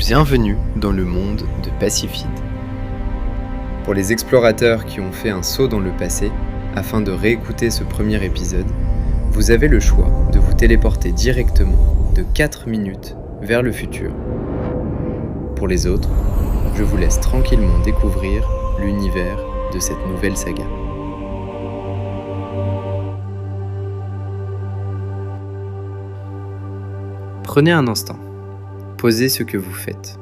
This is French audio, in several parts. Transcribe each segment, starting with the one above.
Bienvenue dans le monde de Pacifide. Pour les explorateurs qui ont fait un saut dans le passé, afin de réécouter ce premier épisode, vous avez le choix de vous téléporter directement de 4 minutes vers le futur. Pour les autres, je vous laisse tranquillement découvrir l'univers de cette nouvelle saga. Prenez un instant. Posez ce que vous faites.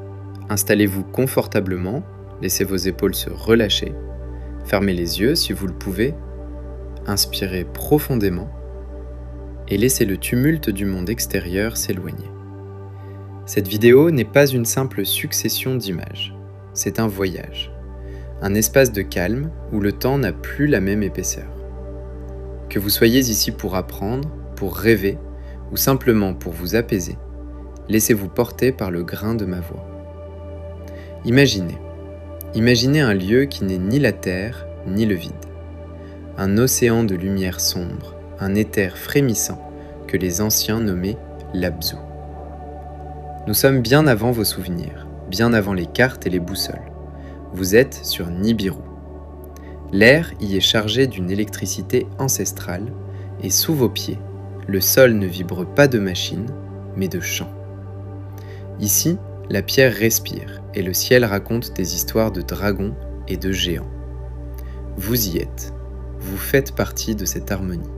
Installez-vous confortablement, laissez vos épaules se relâcher, fermez les yeux si vous le pouvez, inspirez profondément et laissez le tumulte du monde extérieur s'éloigner. Cette vidéo n'est pas une simple succession d'images, c'est un voyage, un espace de calme où le temps n'a plus la même épaisseur. Que vous soyez ici pour apprendre, pour rêver ou simplement pour vous apaiser, laissez-vous porter par le grain de ma voix. Imaginez un lieu qui n'est ni la terre ni le vide. Un océan de lumière sombre, un éther frémissant que les anciens nommaient l'Abzu. Nous sommes bien avant vos souvenirs, bien avant les cartes et les boussoles. Vous êtes sur Nibiru. L'air y est chargé d'une électricité ancestrale et sous vos pieds, le sol ne vibre pas de machines, mais de chants. Ici, la pierre respire et le ciel raconte des histoires de dragons et de géants. Vous y êtes, vous faites partie de cette harmonie.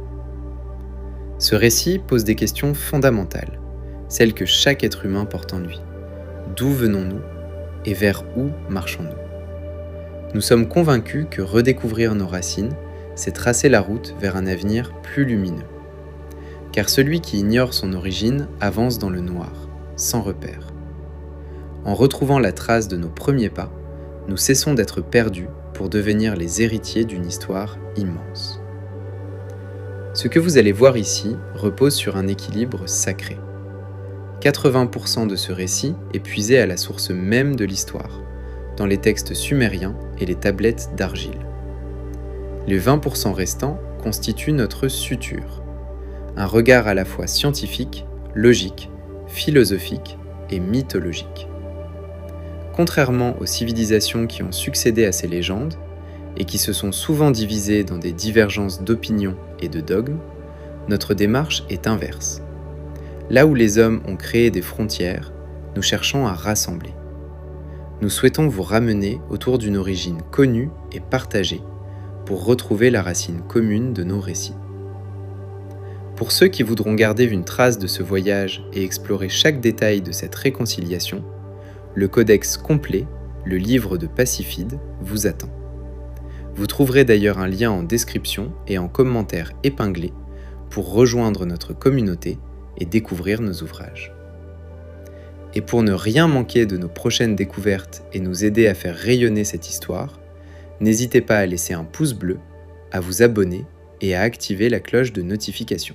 Ce récit pose des questions fondamentales, celles que chaque être humain porte en lui. D'où venons-nous et vers où marchons-nous ? Nous sommes convaincus que redécouvrir nos racines, c'est tracer la route vers un avenir plus lumineux. Car celui qui ignore son origine avance dans le noir, sans repère. En retrouvant la trace de nos premiers pas, nous cessons d'être perdus pour devenir les héritiers d'une histoire immense. Ce que vous allez voir ici repose sur un équilibre sacré. 80% de ce récit est puisé à la source même de l'histoire, dans les textes sumériens et les tablettes d'argile. Les 20% restants constituent notre suture, un regard à la fois scientifique, logique, philosophique et mythologique. Contrairement aux civilisations qui ont succédé à ces légendes, et qui se sont souvent divisées dans des divergences d'opinions et de dogmes, notre démarche est inverse. Là où les hommes ont créé des frontières, nous cherchons à rassembler. Nous souhaitons vous ramener autour d'une origine connue et partagée, pour retrouver la racine commune de nos récits. Pour ceux qui voudront garder une trace de ce voyage et explorer chaque détail de cette réconciliation, le codex complet, le livre de Pacifide, vous attend. Vous trouverez d'ailleurs un lien en description et en commentaire épinglé pour rejoindre notre communauté et découvrir nos ouvrages. Et pour ne rien manquer de nos prochaines découvertes et nous aider à faire rayonner cette histoire, n'hésitez pas à laisser un pouce bleu, à vous abonner et à activer la cloche de notification.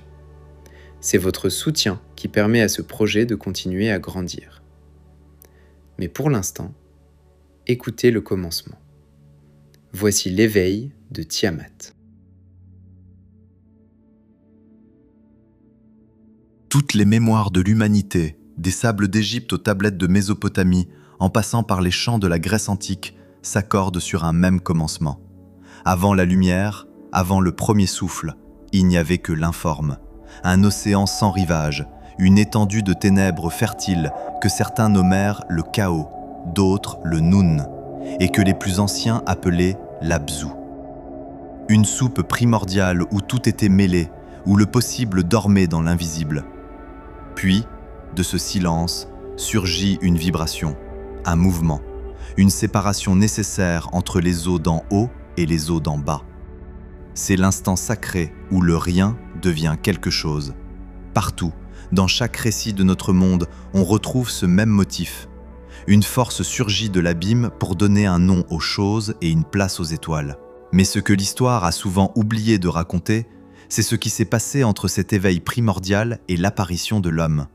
C'est votre soutien qui permet à ce projet de continuer à grandir. Mais pour l'instant, écoutez le commencement. Voici l'éveil de Tiamat. Toutes les mémoires de l'humanité, des sables d'Égypte aux tablettes de Mésopotamie, en passant par les champs de la Grèce antique, s'accordent sur un même commencement. Avant la lumière, avant le premier souffle, il n'y avait que l'informe. Un océan sans rivage, une étendue de ténèbres fertiles que certains nommèrent le chaos, d'autres le Nun, et que les plus anciens appelaient l'Abzu. Une soupe primordiale où tout était mêlé, où le possible dormait dans l'invisible. Puis, de ce silence, surgit une vibration, un mouvement, une séparation nécessaire entre les eaux d'en haut et les eaux d'en bas. C'est l'instant sacré où le rien devient quelque chose. Partout, dans chaque récit de notre monde, on retrouve ce même motif. Une force surgit de l'abîme pour donner un nom aux choses et une place aux étoiles. Mais ce que l'histoire a souvent oublié de raconter, c'est ce qui s'est passé entre cet éveil primordial et l'apparition de l'homme.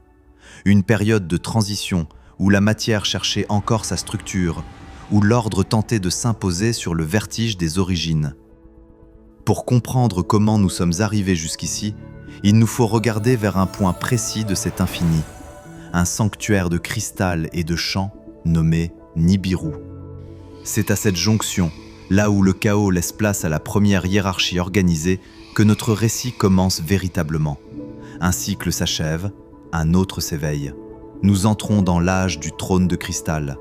Une période de transition où la matière cherchait encore sa structure, où l'ordre tentait de s'imposer sur le vertige des origines. Pour comprendre comment nous sommes arrivés jusqu'ici, il nous faut regarder vers un point précis de cet infini, un sanctuaire de cristal et de chant nommée Nibiru. C'est à cette jonction, là où le chaos laisse place à la première hiérarchie organisée, que notre récit commence véritablement. Un cycle s'achève, un autre s'éveille. Nous entrons dans l'âge du trône de cristal.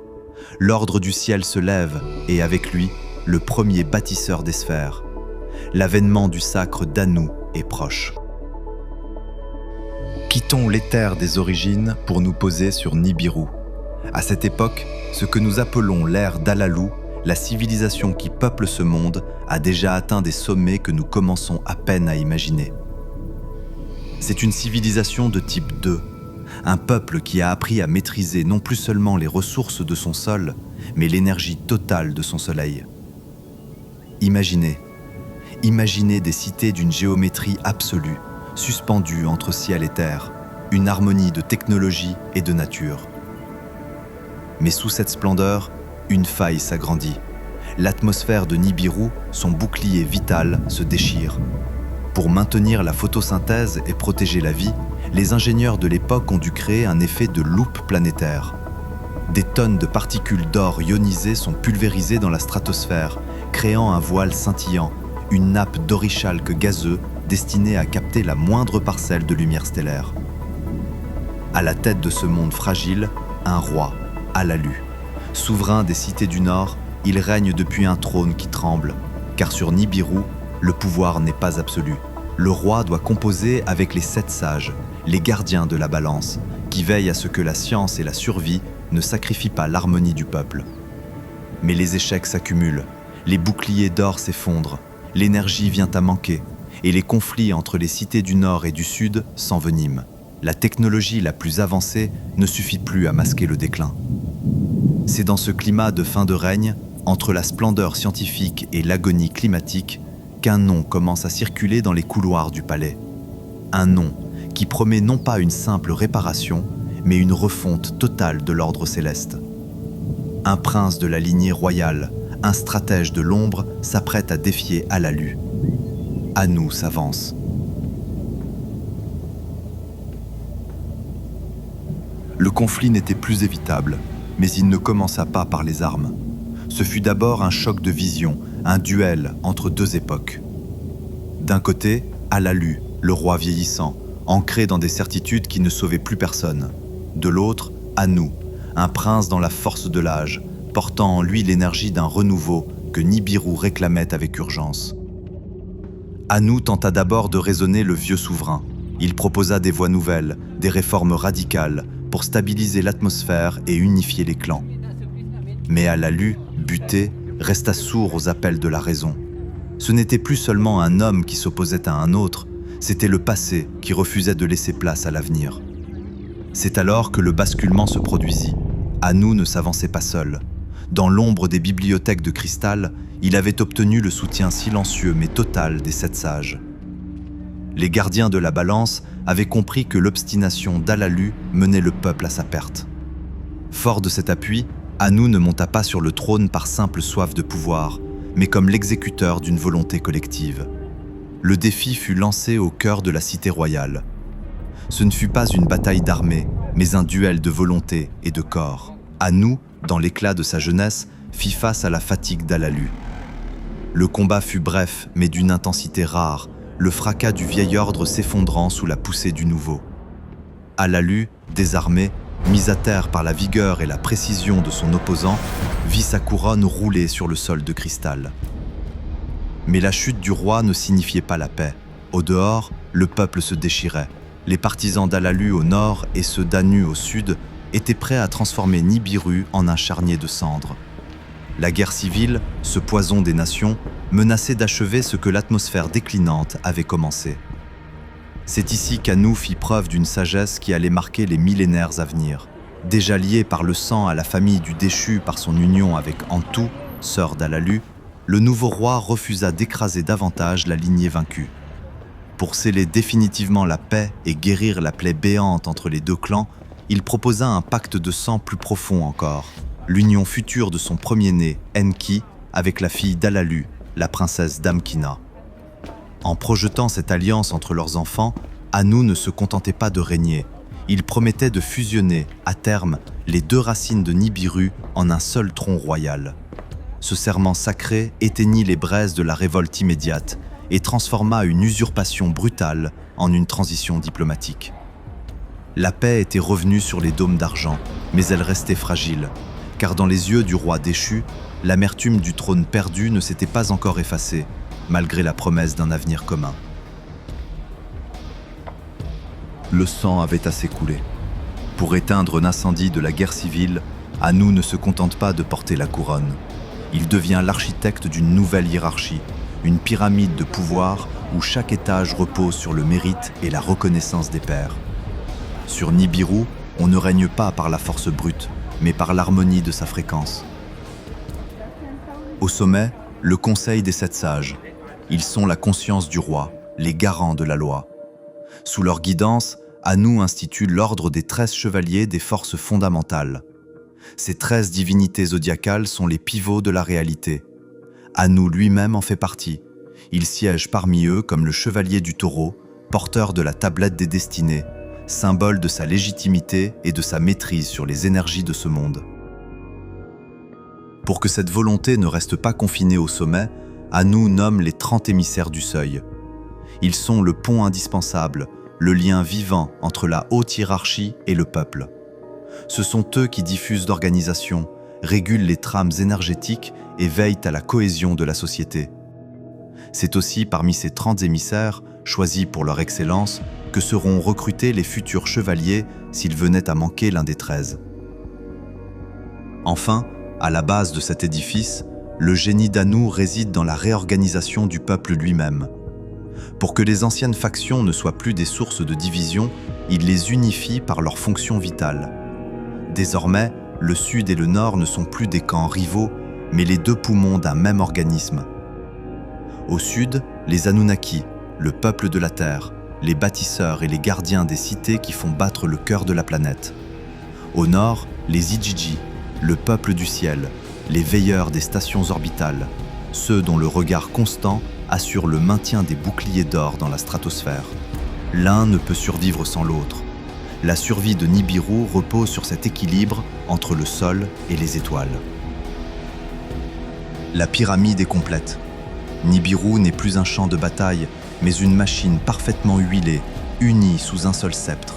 L'ordre du ciel se lève et avec lui, le premier bâtisseur des sphères. L'avènement du sacre d'Anu est proche. Quittons l'éther des origines pour nous poser sur Nibiru. À cette époque, ce que nous appelons l'ère d'Alalu, la civilisation qui peuple ce monde, a déjà atteint des sommets que nous commençons à peine à imaginer. C'est une civilisation de type 2, un peuple qui a appris à maîtriser non plus seulement les ressources de son sol, mais l'énergie totale de son soleil. Imaginez des cités d'une géométrie absolue, suspendues entre ciel et terre, une harmonie de technologie et de nature. Mais sous cette splendeur, une faille s'agrandit. L'atmosphère de Nibiru, son bouclier vital, se déchire. Pour maintenir la photosynthèse et protéger la vie, les ingénieurs de l'époque ont dû créer un effet de loupe planétaire. Des tonnes de particules d'or ionisées sont pulvérisées dans la stratosphère, créant un voile scintillant, une nappe d'orichalque gazeux destinée à capter la moindre parcelle de lumière stellaire. À la tête de ce monde fragile, un roi, Alalu. Souverain des cités du Nord, il règne depuis un trône qui tremble, car sur Nibiru, le pouvoir n'est pas absolu. Le roi doit composer avec les 7 sages, les gardiens de la balance, qui veillent à ce que la science et la survie ne sacrifient pas l'harmonie du peuple. Mais les échecs s'accumulent, les boucliers d'or s'effondrent, l'énergie vient à manquer, et les conflits entre les cités du Nord et du Sud s'enveniment. La technologie la plus avancée ne suffit plus à masquer le déclin. C'est dans ce climat de fin de règne, entre la splendeur scientifique et l'agonie climatique, qu'un nom commence à circuler dans les couloirs du palais. Un nom qui promet non pas une simple réparation, mais une refonte totale de l'ordre céleste. Un prince de la lignée royale, un stratège de l'ombre, s'apprête à défier Alalu. Anu s'avance. Le conflit n'était plus évitable, mais il ne commença pas par les armes. Ce fut d'abord un choc de vision, un duel entre 2 époques. D'un côté, Alalu, le roi vieillissant, ancré dans des certitudes qui ne sauvaient plus personne. De l'autre, Anu, un prince dans la force de l'âge, portant en lui l'énergie d'un renouveau que Nibiru réclamait avec urgence. Anu tenta d'abord de raisonner le vieux souverain. Il proposa des voies nouvelles, des réformes radicales, pour stabiliser l'atmosphère et unifier les clans. Mais Alalu, buté, resta sourd aux appels de la raison. Ce n'était plus seulement un homme qui s'opposait à un autre, c'était le passé qui refusait de laisser place à l'avenir. C'est alors que le basculement se produisit. Anu ne s'avançait pas seul. Dans l'ombre des bibliothèques de cristal, il avait obtenu le soutien silencieux mais total des 7 sages. Les gardiens de la balance avaient compris que l'obstination d'Alalu menait le peuple à sa perte. Fort de cet appui, Anu ne monta pas sur le trône par simple soif de pouvoir, mais comme l'exécuteur d'une volonté collective. Le défi fut lancé au cœur de la cité royale. Ce ne fut pas une bataille d'armée, mais un duel de volonté et de corps. Anu, dans l'éclat de sa jeunesse, fit face à la fatigue d'Alalu. Le combat fut bref, mais d'une intensité rare, le fracas du vieil ordre s'effondrant sous la poussée du nouveau. Alalu, désarmé, mis à terre par la vigueur et la précision de son opposant, vit sa couronne rouler sur le sol de cristal. Mais la chute du roi ne signifiait pas la paix. Au dehors, le peuple se déchirait. Les partisans d'Alalu au nord et ceux d'Anu au sud étaient prêts à transformer Nibiru en un charnier de cendres. La guerre civile, ce poison des nations, menaçait d'achever ce que l'atmosphère déclinante avait commencé. C'est ici qu'Anu fit preuve d'une sagesse qui allait marquer les millénaires à venir. Déjà lié par le sang à la famille du déchu par son union avec Antu, sœur d'Alalu, le nouveau roi refusa d'écraser davantage la lignée vaincue. Pour sceller définitivement la paix et guérir la plaie béante entre les 2 clans, il proposa un pacte de sang plus profond encore, l'union future de son premier-né, Enki, avec la fille d'Alalu, la princesse Damkina. En projetant cette alliance entre leurs enfants, Anu ne se contentait pas de régner. Il promettait de fusionner, à terme, les deux racines de Nibiru en un seul tronc royal. Ce serment sacré éteignit les braises de la révolte immédiate et transforma une usurpation brutale en une transition diplomatique. La paix était revenue sur les dômes d'argent, mais elle restait fragile, car dans les yeux du roi déchu, l'amertume du trône perdu ne s'était pas encore effacée, malgré la promesse d'un avenir commun. Le sang avait assez coulé. Pour éteindre l'incendie de la guerre civile, Anu ne se contente pas de porter la couronne. Il devient l'architecte d'une nouvelle hiérarchie, une pyramide de pouvoir où chaque étage repose sur le mérite et la reconnaissance des pairs. Sur Nibiru, on ne règne pas par la force brute, mais par l'harmonie de sa fréquence. Au sommet, le Conseil des Sept Sages. Ils sont la conscience du roi, les garants de la loi. Sous leur guidance, Anu institue l'ordre des 13 chevaliers des forces fondamentales. Ces 13 divinités zodiacales sont les pivots de la réalité. Anu lui-même en fait partie. Il siège parmi eux comme le chevalier du taureau, porteur de la tablette des destinées, symbole de sa légitimité et de sa maîtrise sur les énergies de ce monde. Pour que cette volonté ne reste pas confinée au sommet, Anu nomme les 30 émissaires du seuil. Ils sont le pont indispensable, le lien vivant entre la haute hiérarchie et le peuple. Ce sont eux qui diffusent l'organisation, régulent les trames énergétiques et veillent à la cohésion de la société. C'est aussi parmi ces 30 émissaires, choisis pour leur excellence, que seront recrutés les futurs chevaliers s'ils venaient à manquer l'un des 13. Enfin, à la base de cet édifice, le génie d'Anu réside dans la réorganisation du peuple lui-même. Pour que les anciennes factions ne soient plus des sources de division, il les unifie par leurs fonctions vitales. Désormais, le Sud et le Nord ne sont plus des camps rivaux, mais les deux poumons d'un même organisme. Au Sud, les Anunnaki, le peuple de la Terre, les bâtisseurs et les gardiens des cités qui font battre le cœur de la planète. Au Nord, les Ijiji, le peuple du ciel, les veilleurs des stations orbitales, ceux dont le regard constant assure le maintien des boucliers d'or dans la stratosphère. L'un ne peut survivre sans l'autre. La survie de Nibiru repose sur cet équilibre entre le sol et les étoiles. La pyramide est complète. Nibiru n'est plus un champ de bataille, mais une machine parfaitement huilée, unie sous un seul sceptre.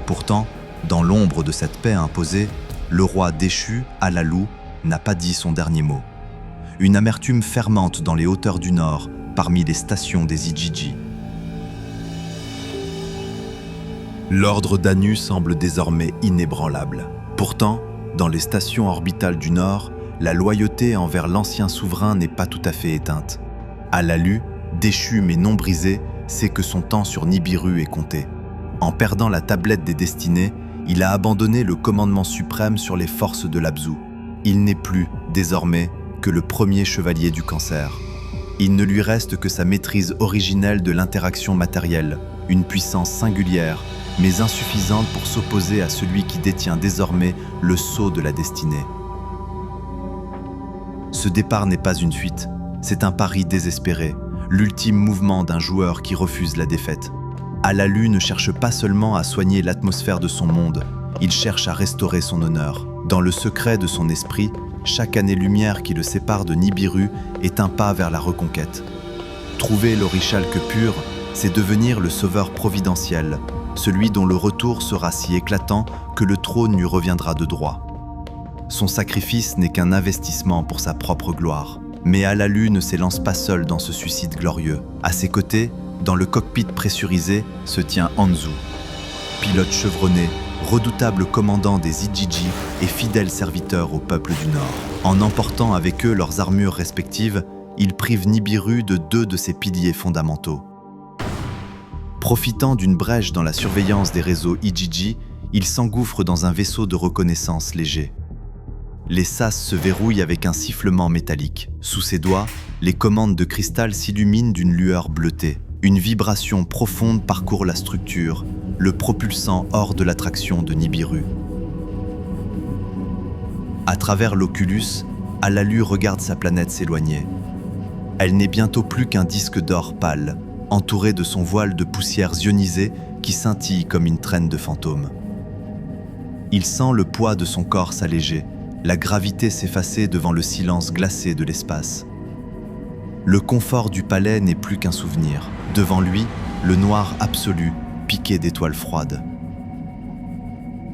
Pourtant, dans l'ombre de cette paix imposée, le roi déchu, Alalu, n'a pas dit son dernier mot. Une amertume fermente dans les hauteurs du Nord, parmi les stations des Ijiji. L'ordre d'Anu semble désormais inébranlable. Pourtant, dans les stations orbitales du Nord, la loyauté envers l'ancien souverain n'est pas tout à fait éteinte. Alalu, déchu mais non brisé, sait que son temps sur Nibiru est compté. En perdant la tablette des destinées, il a abandonné le commandement suprême sur les forces de l'Abzu. Il n'est plus, désormais, que le premier chevalier du cancer. Il ne lui reste que sa maîtrise originelle de l'interaction matérielle, une puissance singulière, mais insuffisante pour s'opposer à celui qui détient désormais le sceau de la destinée. Ce départ n'est pas une fuite, c'est un pari désespéré, l'ultime mouvement d'un joueur qui refuse la défaite. Alalu ne cherche pas seulement à soigner l'atmosphère de son monde, il cherche à restaurer son honneur. Dans le secret de son esprit, chaque année-lumière qui le sépare de Nibiru est un pas vers la reconquête. Trouver l'orichalque pur, c'est devenir le sauveur providentiel, celui dont le retour sera si éclatant que le trône lui reviendra de droit. Son sacrifice n'est qu'un investissement pour sa propre gloire. Mais Alalu ne s'élance pas seul dans ce suicide glorieux. À ses côtés, dans le cockpit pressurisé, se tient Anzu. Pilote chevronné, redoutable commandant des Ijiji et fidèle serviteur au peuple du Nord. En emportant avec eux leurs armures respectives, ils privent Nibiru de deux de ses piliers fondamentaux. Profitant d'une brèche dans la surveillance des réseaux Ijiji, il s'engouffre dans un vaisseau de reconnaissance léger. Les sas se verrouillent avec un sifflement métallique. Sous ses doigts, les commandes de cristal s'illuminent d'une lueur bleutée. Une vibration profonde parcourt la structure, le propulsant hors de l'attraction de Nibiru. À travers l'oculus, Alalu regarde sa planète s'éloigner. Elle n'est bientôt plus qu'un disque d'or pâle, entouré de son voile de poussières ionisées qui scintille comme une traîne de fantômes. Il sent le poids de son corps s'alléger, la gravité s'effacer devant le silence glacé de l'espace. Le confort du palais n'est plus qu'un souvenir. Devant lui, le noir absolu, piqué d'étoiles froides.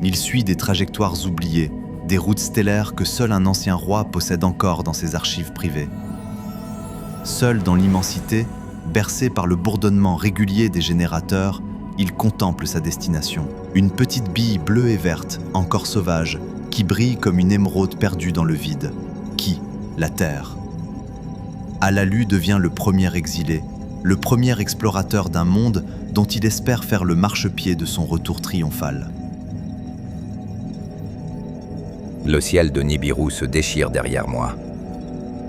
Il suit des trajectoires oubliées, des routes stellaires que seul un ancien roi possède encore dans ses archives privées. Seul dans l'immensité, bercé par le bourdonnement régulier des générateurs, il contemple sa destination. Une petite bille bleue et verte, encore sauvage, qui brille comme une émeraude perdue dans le vide. Qui? La Terre. Alalu devient le premier exilé, le premier explorateur d'un monde dont il espère faire le marchepied de son retour triomphal. Le ciel de Nibiru se déchire derrière moi.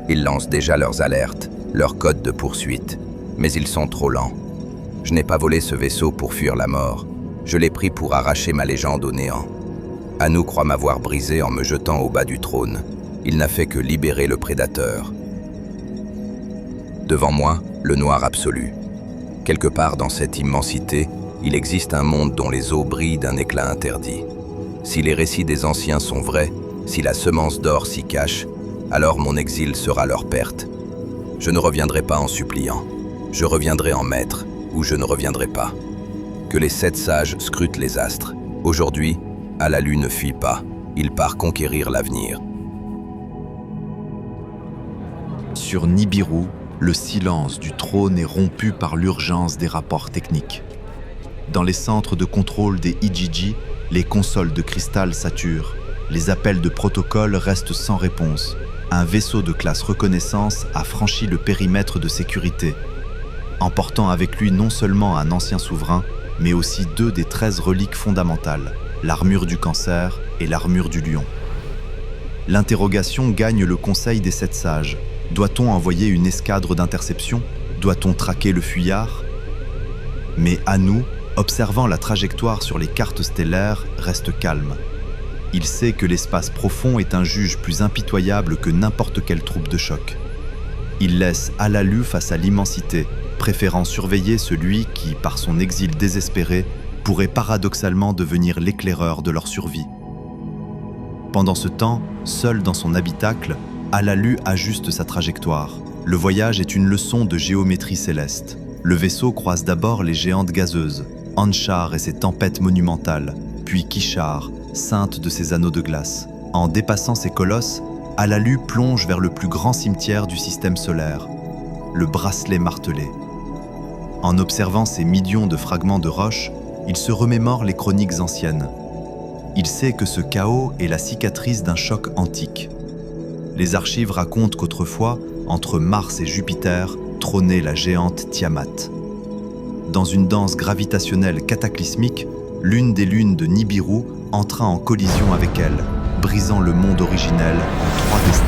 Ils lancent déjà leurs alertes, leurs codes de poursuite, mais ils sont trop lents. Je n'ai pas volé ce vaisseau pour fuir la mort, je l'ai pris pour arracher ma légende au néant. Anu croit m'avoir brisé en me jetant au bas du trône. Il n'a fait que libérer le prédateur. Devant moi, le noir absolu. Quelque part dans cette immensité, il existe un monde dont les eaux brillent d'un éclat interdit. Si les récits des anciens sont vrais, si la semence d'or s'y cache, alors mon exil sera leur perte. Je ne reviendrai pas en suppliant. Je reviendrai en maître, ou je ne reviendrai pas. Que les 7 sages scrutent les astres. Aujourd'hui, Alalu ne fuit pas. Il part conquérir l'avenir. Sur Nibiru, le silence du trône est rompu par l'urgence des rapports techniques. Dans les centres de contrôle des Ijiji, les consoles de cristal saturent. Les appels de protocole restent sans réponse. Un vaisseau de classe reconnaissance a franchi le périmètre de sécurité, emportant avec lui non seulement un ancien souverain, mais aussi 2 des 13 reliques fondamentales, l'armure du cancer et l'armure du lion. L'interrogation gagne le conseil des 7 sages. Doit-on envoyer une escadre d'interception? Doit-on traquer le fuyard? Mais Anu, observant la trajectoire sur les cartes stellaires, reste calme. Il sait que l'espace profond est un juge plus impitoyable que n'importe quelle troupe de choc. Il laisse Alalu face à l'immensité, préférant surveiller celui qui, par son exil désespéré, pourrait paradoxalement devenir l'éclaireur de leur survie. Pendant ce temps, seul dans son habitacle, Alalu ajuste sa trajectoire. Le voyage est une leçon de géométrie céleste. Le vaisseau croise d'abord les géantes gazeuses, Anshar et ses tempêtes monumentales, puis Kishar, sainte de ses anneaux de glace. En dépassant ces colosses, Alalu plonge vers le plus grand cimetière du système solaire, le bracelet martelé. En observant ces millions de fragments de roches, il se remémore les chroniques anciennes. Il sait que ce chaos est la cicatrice d'un choc antique. Les archives racontent qu'autrefois, entre Mars et Jupiter, trônait la géante Tiamat. Dans une danse gravitationnelle cataclysmique, l'une des lunes de Nibiru entra en collision avec elle, brisant le monde originel en 3 destins.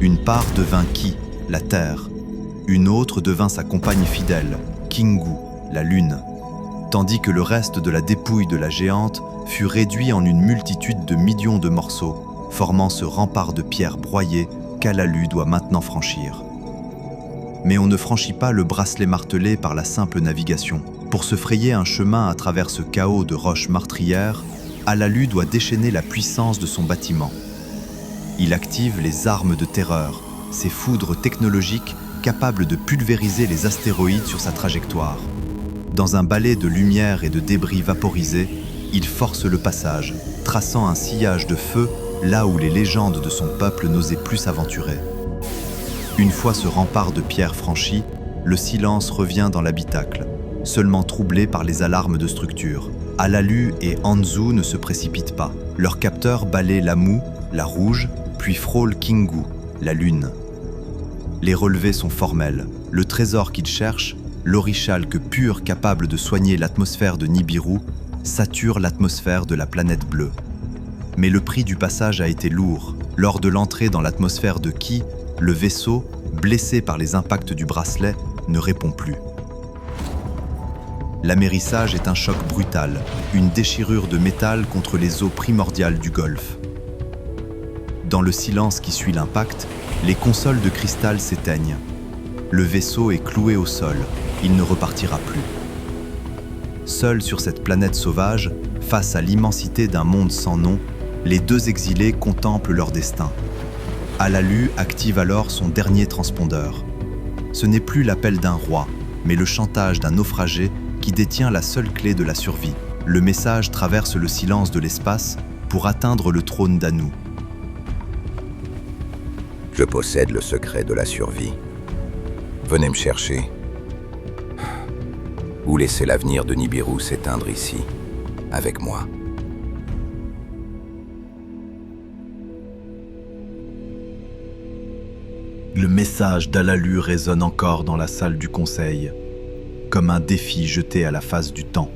Une part devint Ki, la Terre. Une autre devint sa compagne fidèle, Kingu, la Lune. Tandis que le reste de la dépouille de la géante fut réduit en une multitude de millions de morceaux, formant ce rempart de pierres broyées qu'Alalu doit maintenant franchir. Mais on ne franchit pas le bracelet martelé par la simple navigation. Pour se frayer un chemin à travers ce chaos de roches meurtrières, Alalu doit déchaîner la puissance de son bâtiment. Il active les armes de terreur, ces foudres technologiques capables de pulvériser les astéroïdes sur sa trajectoire. Dans un balai de lumière et de débris vaporisés, il force le passage, traçant un sillage de feu là où les légendes de son peuple n'osaient plus s'aventurer. Une fois ce rempart de pierre franchi, le silence revient dans l'habitacle, seulement troublé par les alarmes de structure. Alalu et Anzu ne se précipitent pas. Leur capteur balaie Lamu, la rouge, puis frôle Kingu, la lune. Les relevés sont formels. Le trésor qu'ils cherchent, l'orichalque pur capable de soigner l'atmosphère de Nibiru, sature l'atmosphère de la planète bleue. Mais le prix du passage a été lourd. Lors de l'entrée dans l'atmosphère de Ki, le vaisseau, blessé par les impacts du bracelet, ne répond plus. L'amérissage est un choc brutal, une déchirure de métal contre les eaux primordiales du Golfe. Dans le silence qui suit l'impact, les consoles de cristal s'éteignent. Le vaisseau est cloué au sol, il ne repartira plus. Seuls sur cette planète sauvage, face à l'immensité d'un monde sans nom, les deux exilés contemplent leur destin. Alalu active alors son dernier transpondeur. Ce n'est plus l'appel d'un roi, mais le chantage d'un naufragé qui détient la seule clé de la survie. Le message traverse le silence de l'espace pour atteindre le trône d'Anu. Je possède le secret de la survie. Venez me chercher. Ou laissez l'avenir de Nibiru s'éteindre ici, avec moi. Le message d'Alalu résonne encore dans la salle du conseil, comme un défi jeté à la face du temps.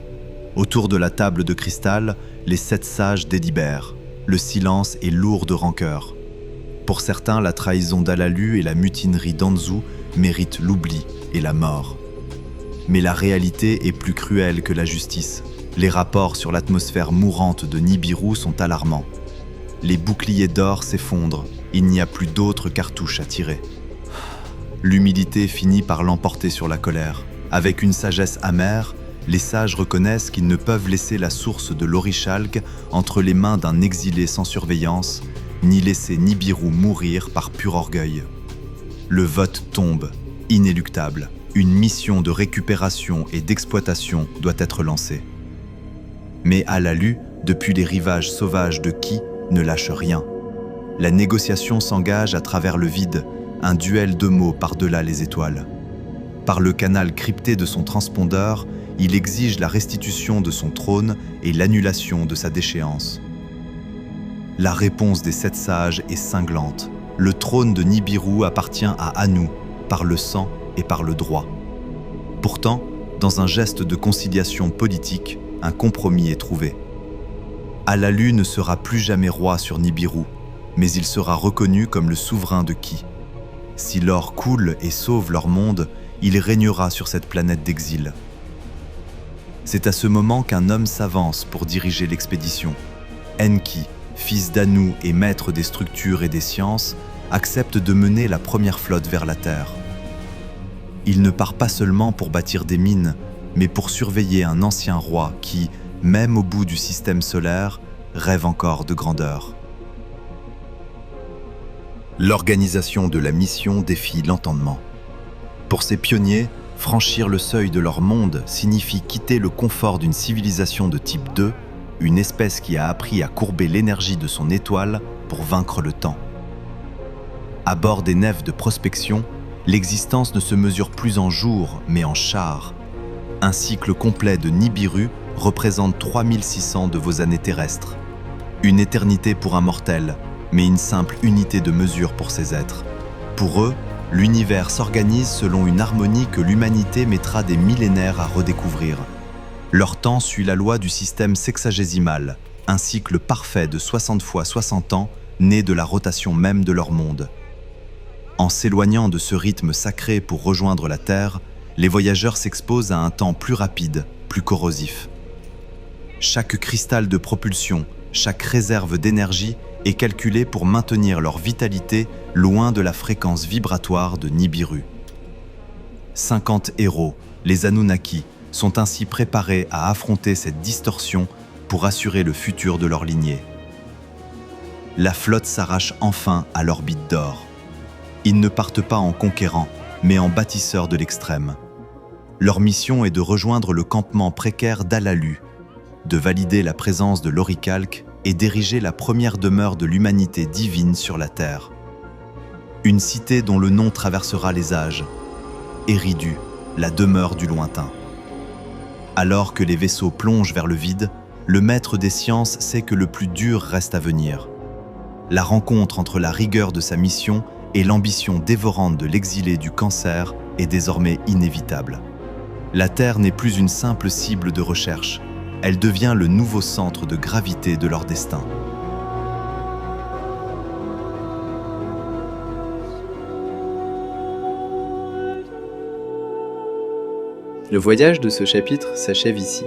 Autour de la table de cristal, les 7 sages délibèrent. Le silence est lourd de rancœur. Pour certains, la trahison d'Alalu et la mutinerie d'Anzu méritent l'oubli et la mort. Mais la réalité est plus cruelle que la justice. Les rapports sur l'atmosphère mourante de Nibiru sont alarmants. Les boucliers d'or s'effondrent, il n'y a plus d'autres cartouches à tirer. L'humilité finit par l'emporter sur la colère. Avec une sagesse amère, les sages reconnaissent qu'ils ne peuvent laisser la source de l'Orichalque entre les mains d'un exilé sans surveillance, ni laisser Nibiru mourir par pur orgueil. Le vote tombe, inéluctable. Une mission de récupération et d'exploitation doit être lancée. Mais Alalu, depuis les rivages sauvages de Ki, ne lâche rien. La négociation s'engage à travers le vide, un duel de mots par-delà les étoiles. Par le canal crypté de son transpondeur, il exige la restitution de son trône et l'annulation de sa déchéance. La réponse des 7 sages est cinglante. Le trône de Nibiru appartient à Anu, par le sang et par le droit. Pourtant, dans un geste de conciliation politique, un compromis est trouvé. Alalu ne sera plus jamais roi sur Nibiru, mais il sera reconnu comme le souverain de Ki. Si l'or coule et sauve leur monde, il régnera sur cette planète d'exil. C'est à ce moment qu'un homme s'avance pour diriger l'expédition. Enki, fils d'Anu et maître des structures et des sciences, accepte de mener la première flotte vers la Terre. Il ne part pas seulement pour bâtir des mines, mais pour surveiller un ancien roi qui, même au bout du système solaire, rêve encore de grandeur. L'organisation de la mission défie l'entendement. Pour ces pionniers, franchir le seuil de leur monde signifie quitter le confort d'une civilisation de type 2, une espèce qui a appris à courber l'énergie de son étoile pour vaincre le temps. À bord des nefs de prospection, l'existence ne se mesure plus en jours, mais en chars. Un cycle complet de Nibiru représente 3600 de vos années terrestres. Une éternité pour un mortel, mais une simple unité de mesure pour ces êtres. Pour eux, l'univers s'organise selon une harmonie que l'humanité mettra des millénaires à redécouvrir. Leur temps suit la loi du système sexagésimal, un cycle parfait de 60 fois 60 ans, né de la rotation même de leur monde. En s'éloignant de ce rythme sacré pour rejoindre la Terre, les voyageurs s'exposent à un temps plus rapide, plus corrosif. Chaque cristal de propulsion, chaque réserve d'énergie est calculée pour maintenir leur vitalité loin de la fréquence vibratoire de Nibiru. 50 héros, les Anunnaki, sont ainsi préparés à affronter cette distorsion pour assurer le futur de leur lignée. La flotte s'arrache enfin à l'orbite d'or. Ils ne partent pas en conquérants, mais en bâtisseurs de l'extrême. Leur mission est de rejoindre le campement précaire d'Alalu, de valider la présence de l'Orichalque et d'ériger la première demeure de l'humanité divine sur la Terre. Une cité dont le nom traversera les âges, Eridu, la demeure du lointain. Alors que les vaisseaux plongent vers le vide, le maître des sciences sait que le plus dur reste à venir. La rencontre entre la rigueur de sa mission et l'ambition dévorante de l'exilé du cancer est désormais inévitable. La Terre n'est plus une simple cible de recherche, elle devient le nouveau centre de gravité de leur destin. Le voyage de ce chapitre s'achève ici,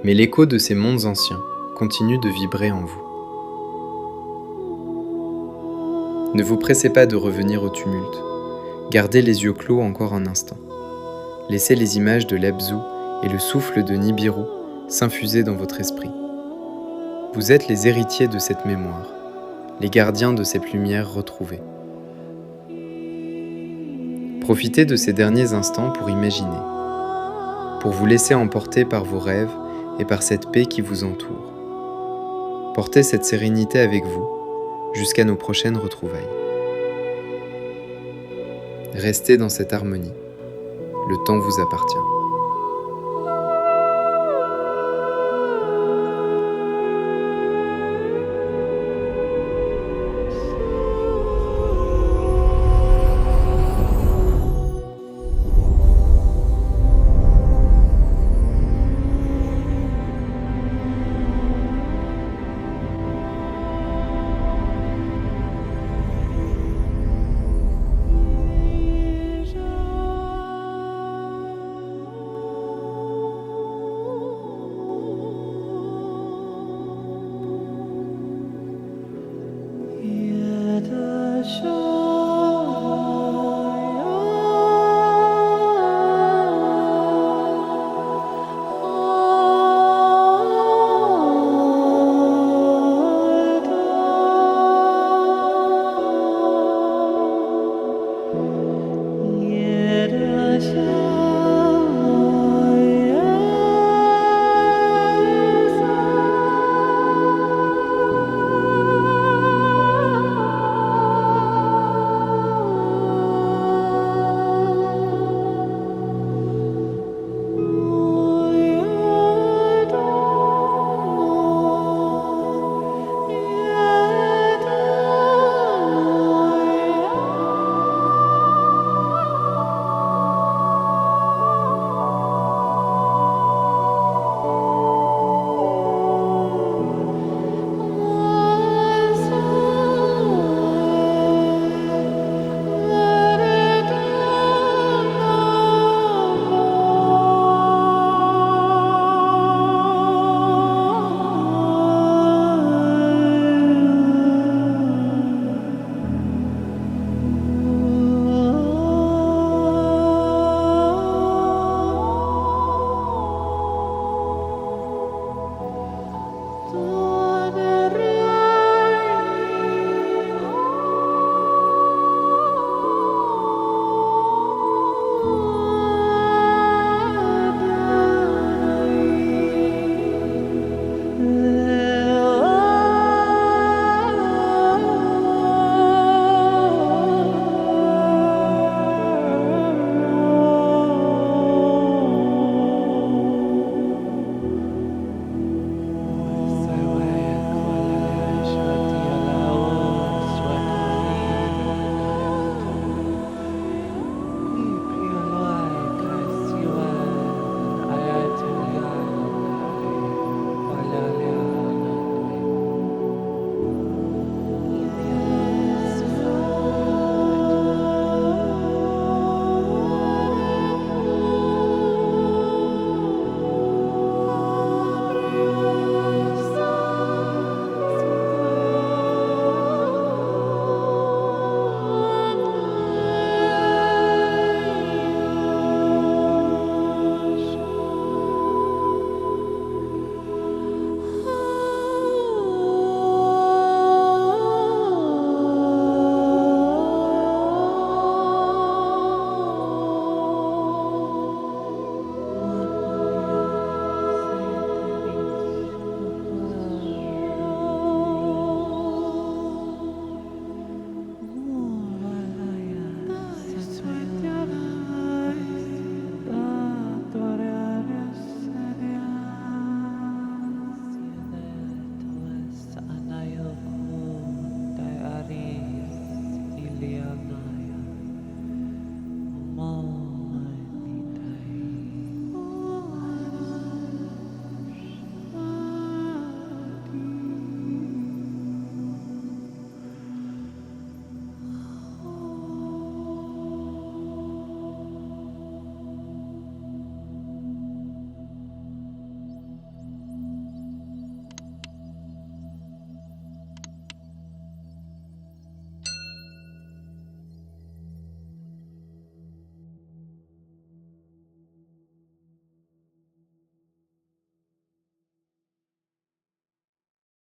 mais l'écho de ces mondes anciens continue de vibrer en vous. Ne vous pressez pas de revenir au tumulte. Gardez les yeux clos encore un instant. Laissez les images de l'Abzu et le souffle de Nibiru s'infuser dans votre esprit. Vous êtes les héritiers de cette mémoire, les gardiens de cette lumière retrouvée. Profitez de ces derniers instants pour imaginer, pour vous laisser emporter par vos rêves et par cette paix qui vous entoure. Portez cette sérénité avec vous jusqu'à nos prochaines retrouvailles. Restez dans cette harmonie. Le temps vous appartient.